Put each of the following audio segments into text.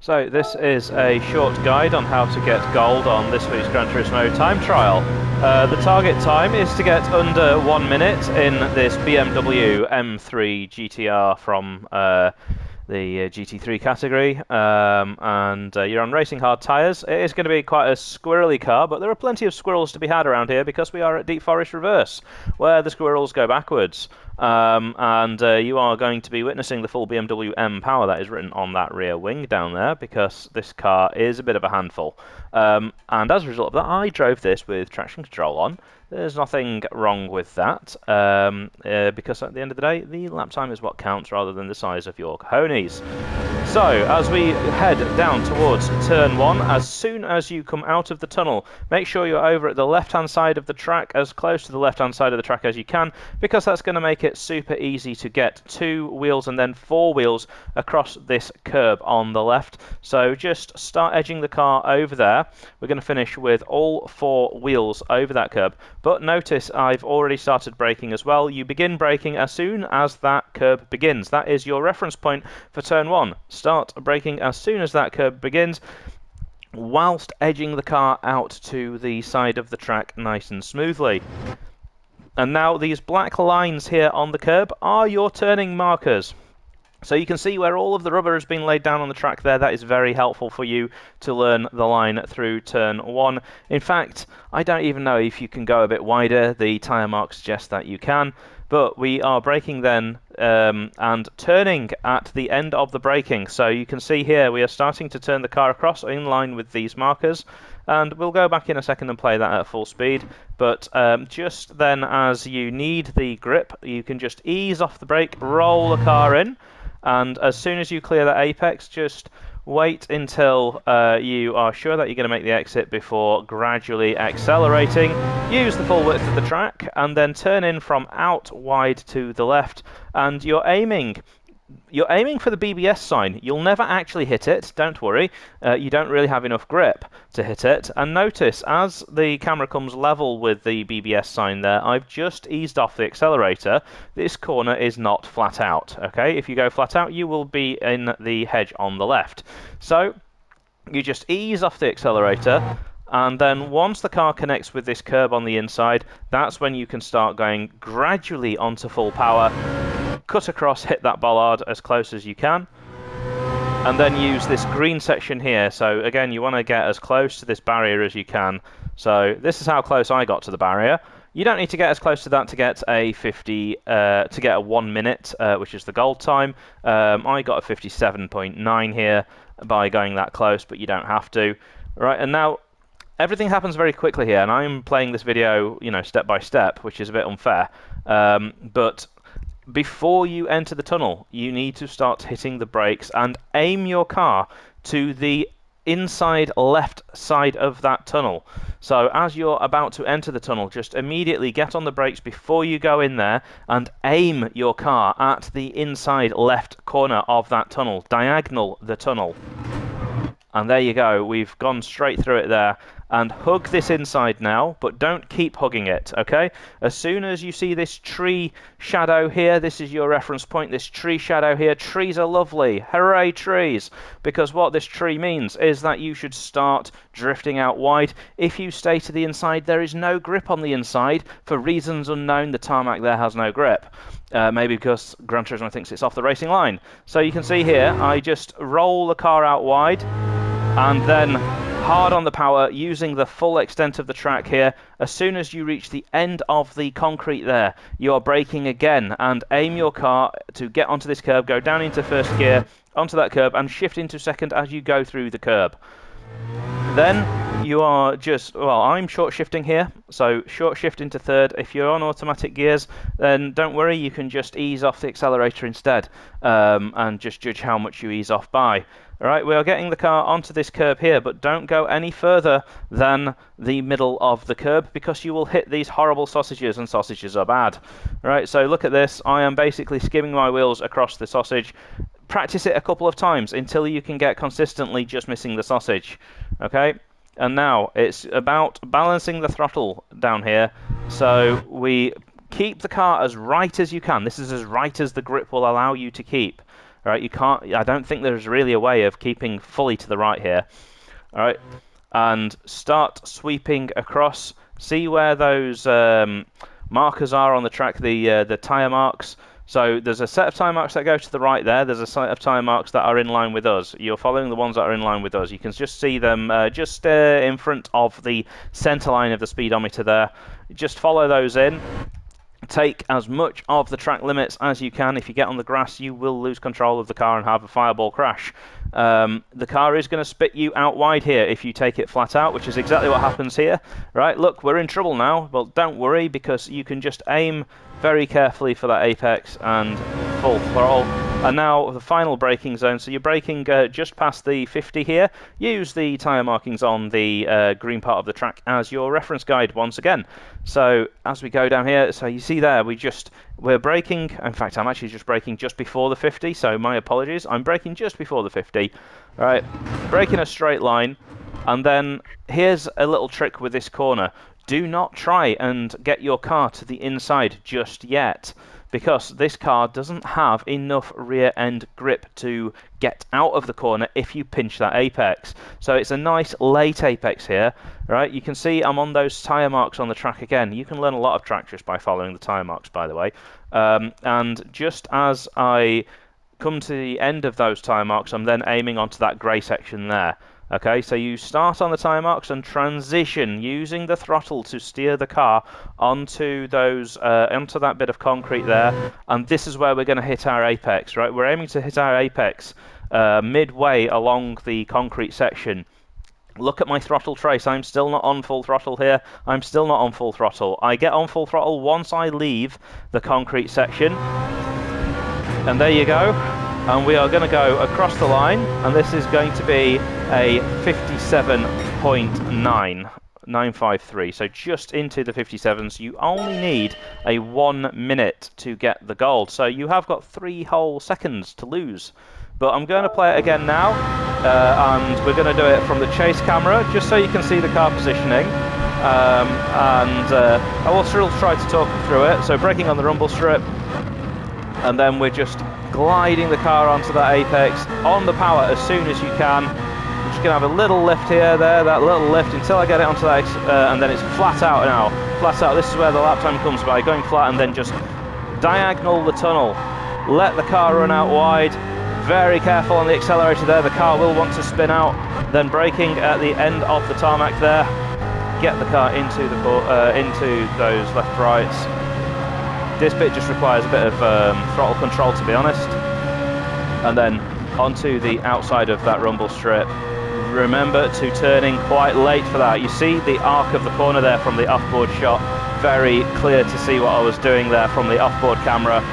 So this is a short guide on how to get gold on this week's Gran Turismo time trial. The target time is to get under 1 minute in this BMW M3 GTR from the GT3 category, and you're on racing hard tyres. It is going to be quite a squirrely car, but there are plenty of squirrels to be had around here because we are at Deep Forest Reverse, where the squirrels go backwards. And you are going to be witnessing the full BMW M power that is written on that rear wing down there, because this car is a bit of a handful. And as a result of that, I drove this with traction control on. There's nothing wrong with that, because at the end of the day, the lap time is what counts rather than the size of your cojones. So, as we head down towards turn 1, as soon as you come out of the tunnel, make sure you're over at the left-hand side of the track, as close to the left-hand side of the track as you can, because that's going to make it super easy to get 2 wheels and then 4 wheels across this curb on the left. So just start edging the car over there. We're going to finish with all 4 wheels over that curb. But notice I've already started braking as well. You begin braking as soon as that curb begins. That is your reference point for turn 1. Start braking as soon as that curb begins, whilst edging the car out to the side of the track nice and smoothly. And now these black lines here on the curb are your turning markers. So you can see where all of the rubber has been laid down on the track there. That is very helpful for you to learn the line through turn 1. In fact, I don't even know if you can go a bit wider. The tyre mark suggests that you can. But we are braking then and turning at the end of the braking. So you can see here we are starting to turn the car across in line with these markers. And we'll go back in a second and play that at full speed. But just then, as you need the grip, you can just ease off the brake, roll the car in. And as soon as you clear that apex, just wait until you are sure that you're going to make the exit before gradually accelerating. Use the full width of the track and then turn in from out wide to the left. And you're aiming for the BBS sign. You'll never actually hit it, don't worry. You don't really have enough grip to hit it. And notice, as the camera comes level with the BBS sign there, I've just eased off the accelerator. This corner is not flat out, okay? If you go flat out, you will be in the hedge on the left. So, you just ease off the accelerator, and then once the car connects with this curb on the inside, that's when you can start going gradually onto full power. Cut across, hit that bollard as close as you can, and then use this green section here. So again, you want to get as close to this barrier as you can. So this is how close I got to the barrier. You don't need to get as close to that to get a 1 minute, which is the gold time. I got a 57.9 here by going that close, but you don't have to. Right, and now everything happens very quickly here, and I'm playing this video, step by step, which is a bit unfair. But before you enter the tunnel, you need to start hitting the brakes and aim your car to the inside left side of that tunnel. So as you're about to enter the tunnel, just immediately get on the brakes before you go in there and aim your car at the inside left corner of that tunnel, diagonal the tunnel. And there you go, we've gone straight through it there. And hug this inside now, but don't keep hugging it, okay? As soon as you see this tree shadow here, this is your reference point, this tree shadow here. Trees are lovely. Hooray, trees! Because what this tree means is that you should start drifting out wide. If you stay to the inside, there is no grip on the inside. For reasons unknown, the tarmac there has no grip. Maybe because Gran Turismo thinks it's off the racing line. So you can see here, I just roll the car out wide, and then hard on the power, using the full extent of the track here. As soon as you reach the end of the concrete there, you are braking again and aim your car to get onto this curb, go down into first gear, onto that curb, and shift into second as you go through the curb. Then you are just, well, I'm short shifting here, so short shift into third. If you're on automatic gears, then don't worry, you can just ease off the accelerator instead, and just judge how much you ease off by. Alright, we are getting the car onto this curb here, but don't go any further than the middle of the curb, because you will hit these horrible sausages, and sausages are bad. Alright, so look at this. I am basically skimming my wheels across the sausage. Practice it a couple of times until you can get consistently just missing the sausage. Okay? And now it's about balancing the throttle down here. So we keep the car as right as you can. This is as right as the grip will allow you to keep. Right, you can't. I don't think there's really a way of keeping fully to the right here. All right, and start sweeping across. See where those markers are on the track, the tyre marks. So there's a set of tyre marks that go to the right there. There's a set of tyre marks that are in line with us. You're following the ones that are in line with us. You can just see them just in front of the centre line of the speedometer there. Just follow those in. Take as much of the track limits as you can. If you get on the grass, you will lose control of the car and have a fireball crash. The car is going to spit you out wide here if you take it flat out, which is exactly what happens here. Right, look, we're in trouble now. Well, don't worry, because you can just aim very carefully for that apex and full throttle. And now the final braking zone. So you're braking just past the 50 here. Use the tyre markings on the green part of the track as your reference guide once again. So as we go down here, so you see there, we're braking. In fact, I'm actually just braking just before the 50, so my apologies. I'm braking just before the 50. All right, braking a straight line, and then here's a little trick with this corner. Do not try and get your car to the inside just yet, because this car doesn't have enough rear end grip to get out of the corner if you pinch that apex. So it's a nice late apex here, right? You can see I'm on those tyre marks on the track again. You can learn a lot of track just by following the tyre marks, by the way. And just as I come to the end of those tyre marks, I'm then aiming onto that grey section there. Okay, so you start on the tyre marks and transition using the throttle to steer the car onto those onto that bit of concrete there, and this is where we're going to hit our apex. Right, we're aiming to hit our apex midway along the concrete section. Look at my throttle trace. I'm still not on full throttle here. I'm still not on full throttle. I get on full throttle once I leave the concrete section, and there you go. And we are going to go across the line, and this is going to be a 57.953, so just into the 57s. You only need a 1 minute to get the gold, so you have got 3 whole seconds to lose. But I'm going to play it again now, and we're going to do it from the chase camera, just so you can see the car positioning. I will still try to talk you through it. So braking on the rumble strip, and then we're just gliding the car onto that apex on the power as soon as you can. I'm just going to have a little lift here, that little lift until I get it onto that, and then it's flat out now. Flat out, this is where the lap time comes by, going flat and then just diagonal the tunnel. Let the car run out wide. Very careful on the accelerator there, the car will want to spin out. Then braking at the end of the tarmac there. Get the car into those left rights. This bit just requires a bit of throttle control, to be honest. And then onto the outside of that rumble strip. Remember to turn in quite late for that. You see the arc of the corner there from the offboard shot. Very clear to see what I was doing there from the offboard camera.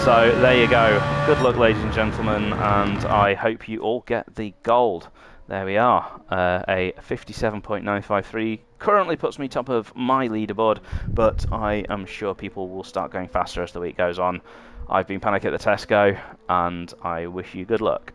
So there you go. Good luck, ladies and gentlemen, and I hope you all get the gold. There we are. A 57.953 currently puts me top of my leaderboard, but I am sure people will start going faster as the week goes on. I've been Panic at the Tesco, and I wish you good luck.